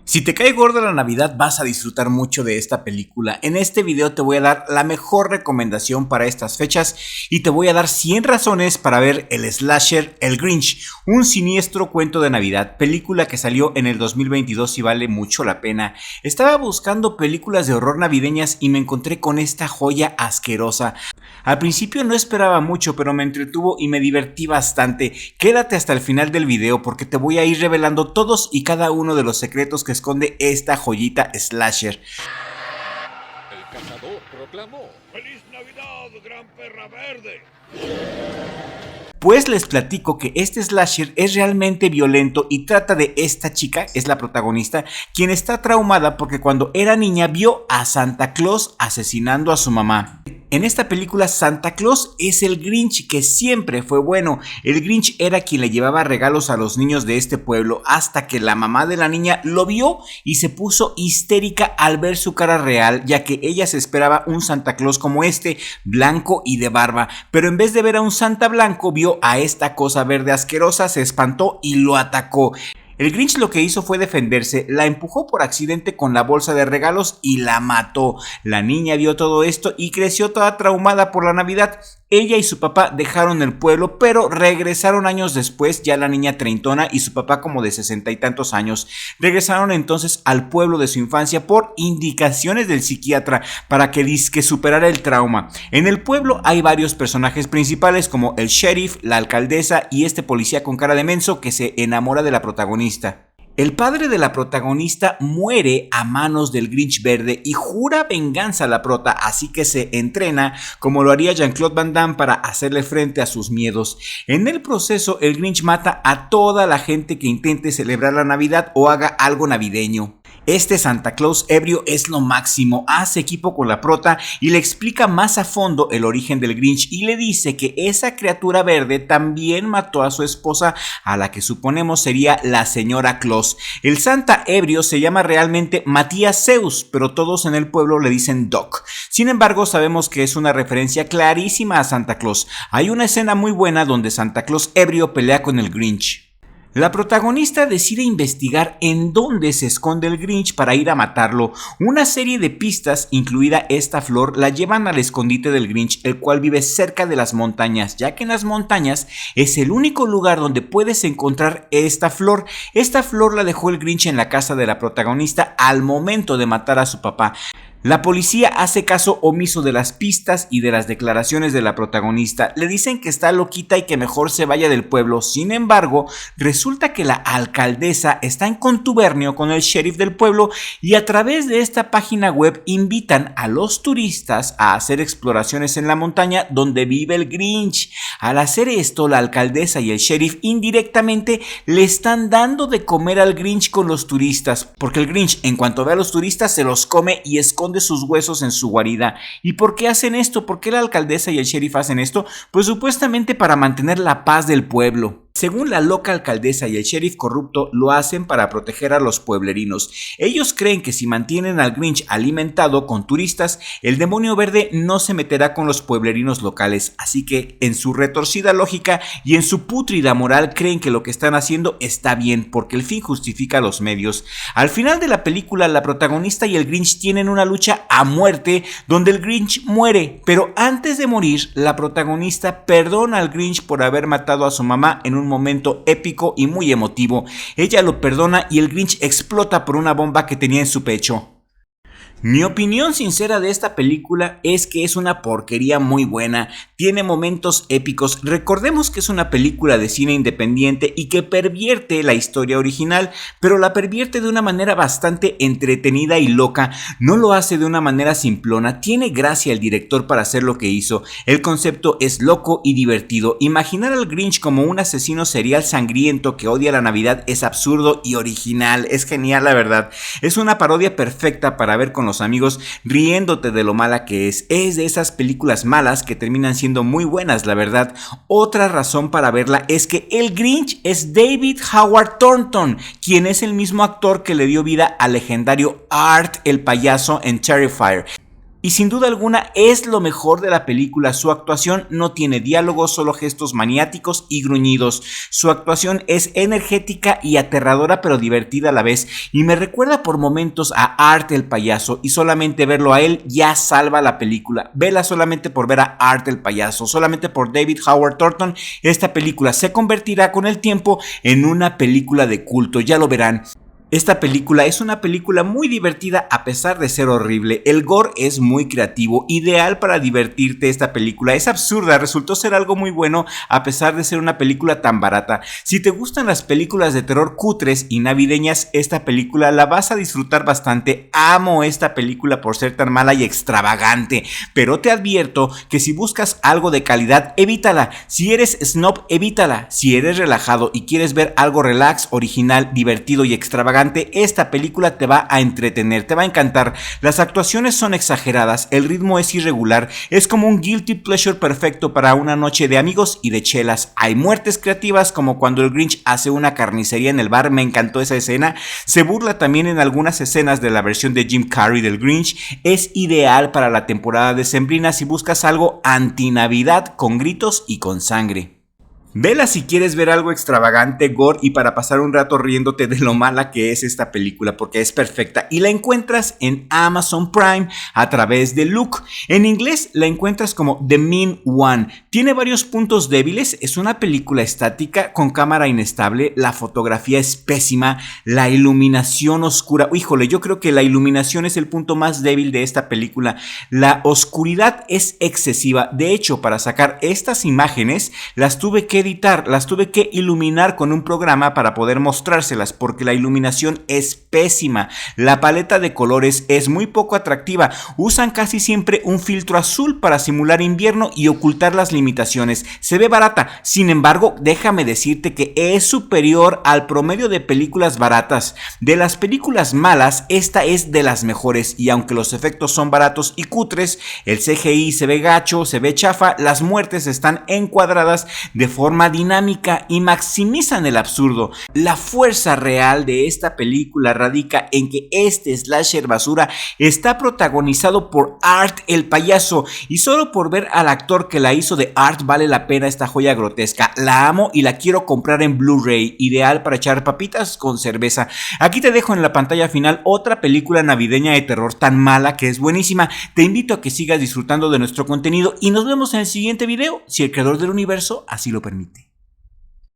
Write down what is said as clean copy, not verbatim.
Si te cae gorda la Navidad, vas a disfrutar mucho de esta película. En este video te voy a dar la mejor recomendación para estas fechas y te voy a dar 100 razones para ver el slasher El Grinch, un siniestro cuento de Navidad, película que salió en el 2022 y vale mucho la pena. Estaba buscando películas de horror navideñas y me encontré con esta joya asquerosa. Al principio no esperaba mucho, pero me entretuvo y me divertí bastante. Quédate hasta el final del video porque te voy a ir revelando todos y cada uno de los secretos que esconde esta joyita slasher. El cazador proclamó: ¡Feliz Navidad, gran perra verde! Pues les platico que este slasher es realmente violento y trata de esta chica, es la protagonista, quien está traumada porque cuando era niña vio a Santa Claus asesinando a su mamá. En esta película Santa Claus es el Grinch, que siempre fue bueno. El Grinch era quien le llevaba regalos a los niños de este pueblo hasta que la mamá de la niña lo vio y se puso histérica al ver su cara real, ya que ella se esperaba un Santa Claus como este, blanco y de barba, pero en vez de ver a un Santa blanco vio a esta cosa verde asquerosa, se espantó y lo atacó. El Grinch lo que hizo fue defenderse, la empujó por accidente con la bolsa de regalos y la mató. La niña vio todo esto y creció toda traumada por la Navidad. Ella y su papá dejaron el pueblo, pero regresaron años después, ya la niña treintona y su papá como de 60 y tantos años. Regresaron entonces al pueblo de su infancia por indicaciones del psiquiatra para que superara el trauma. En el pueblo hay varios personajes principales como el sheriff, la alcaldesa y este policía con cara de menso que se enamora de la protagonista. El padre de la protagonista muere a manos del Grinch verde y jura venganza a la prota, así que se entrena como lo haría Jean-Claude Van Damme para hacerle frente a sus miedos. En el proceso, el Grinch mata a toda la gente que intente celebrar la Navidad o haga algo navideño. Este Santa Claus ebrio es lo máximo, hace equipo con la prota y le explica más a fondo el origen del Grinch y le dice que esa criatura verde también mató a su esposa, a la que suponemos sería la señora Claus. El Santa ebrio se llama realmente Matías Zeus, pero todos en el pueblo le dicen Doc. Sin embargo, sabemos que es una referencia clarísima a Santa Claus. Hay una escena muy buena donde Santa Claus ebrio pelea con el Grinch. La protagonista decide investigar en dónde se esconde el Grinch para ir a matarlo. Una serie de pistas, incluida esta flor, la llevan al escondite del Grinch, el cual vive cerca de las montañas, ya que en las montañas es el único lugar donde puedes encontrar esta flor. Esta flor la dejó el Grinch en la casa de la protagonista al momento de matar a su papá. La policía hace caso omiso de las pistas y de las declaraciones de la protagonista. Le dicen que está loquita y que mejor se vaya del pueblo. Sin embargo, resulta que la alcaldesa está en contubernio con el sheriff del pueblo y a través de esta página web invitan a los turistas a hacer exploraciones en la montaña donde vive el Grinch. Al hacer esto, la alcaldesa y el sheriff indirectamente le están dando de comer al Grinch con los turistas, porque el Grinch en cuanto ve a los turistas se los come y esconde sus huesos en su guarida. ¿Y por qué hacen esto? ¿Por qué la alcaldesa y el sheriff hacen esto? Pues supuestamente para mantener la paz del pueblo. Según la loca alcaldesa y el sheriff corrupto, lo hacen para proteger a los pueblerinos. Ellos creen que si mantienen al Grinch alimentado con turistas, el demonio verde no se meterá con los pueblerinos locales. Así que, en su retorcida lógica y en su pútrida moral, creen que lo que están haciendo está bien, porque el fin justifica los medios. Al final de la película, la protagonista y el Grinch tienen una lucha a muerte, donde el Grinch muere. Pero antes de morir, la protagonista perdona al Grinch por haber matado a su mamá en un momento épico y muy emotivo. Ella lo perdona y el Grinch explota por una bomba que tenía en su pecho. Mi opinión sincera de esta película es que es una porquería muy buena, tiene momentos épicos. Recordemos que es una película de cine independiente y que pervierte la historia original, pero la pervierte de una manera bastante entretenida y loca. No lo hace de una manera simplona, tiene gracia el director para hacer lo que hizo. El concepto es loco y divertido. Imaginar al Grinch como un asesino serial sangriento que odia la Navidad es absurdo y original, es genial la verdad. Es una parodia perfecta para ver con los amigos riéndote de lo mala que es. Es de esas películas malas que terminan siendo muy buenas, la verdad. Otra razón para verla es que el Grinch es David Howard Thornton, quien es el mismo actor que le dio vida al legendario Art el payaso en Terrifier. Y sin duda alguna es lo mejor de la película. Su actuación no tiene diálogos, solo gestos maniáticos y gruñidos. Su actuación es energética y aterradora, pero divertida a la vez, y me recuerda por momentos a Art el payaso, y solamente verlo a él ya salva la película. Vela solamente por ver a Art el payaso, solamente por David Howard Thornton. Esta película se convertirá con el tiempo en una película de culto, ya lo verán. Esta película es una película muy divertida a pesar de ser horrible. El gore es muy creativo, ideal para divertirte. Esta película es absurda, resultó ser algo muy bueno a pesar de ser una película tan barata. Si te gustan las películas de terror cutres y navideñas, esta película la vas a disfrutar bastante. Amo esta película por ser tan mala y extravagante, pero te advierto que si buscas algo de calidad, evítala. Si eres snob, evítala. Si eres relajado y quieres ver algo relax, original, divertido y extravagante, esta película te va a entretener, te va a encantar. Las actuaciones son exageradas, el ritmo es irregular, es como un guilty pleasure perfecto para una noche de amigos y de chelas. Hay muertes creativas, como cuando el Grinch hace una carnicería en el bar, me encantó esa escena. Se burla también en algunas escenas de la versión de Jim Carrey del Grinch. Es ideal para la temporada decembrina si buscas algo anti-Navidad con gritos y con sangre. Vela si quieres ver algo extravagante, gore y para pasar un rato riéndote de lo mala que es esta película, porque es perfecta, y la encuentras en Amazon Prime a través de Look. En inglés la encuentras como The Mean One. Tiene varios puntos débiles, es una película estática con cámara inestable, la fotografía es pésima, la iluminación oscura. Híjole, yo creo que la iluminación es el punto más débil de esta película. La oscuridad es excesiva. De hecho, para sacar estas imágenes las tuve que editar, las tuve que iluminar con un programa para poder mostrárselas, porque la iluminación es pésima. La paleta de colores es muy poco atractiva. Usan casi siempre un filtro azul para simular invierno y ocultar las limitaciones. Se ve barata, sin embargo, déjame decirte que es superior al promedio de películas baratas. De las películas malas, esta es de las mejores, y aunque los efectos son baratos y cutres, el CGI se ve gacho, se ve chafa, las muertes están encuadradas de forma dinámica y maximizan el absurdo. La fuerza real de esta película radica en que este slasher basura está protagonizado por Art el payaso, y solo por ver al actor que la hizo de Art vale la pena esta joya grotesca. La amo y la quiero comprar en Blu-ray, ideal para echar papitas con cerveza. Aquí te dejo en la pantalla final otra película navideña de terror tan mala que es buenísima. Te invito a que sigas disfrutando de nuestro contenido y nos vemos en el siguiente video, si el creador del universo así lo permite.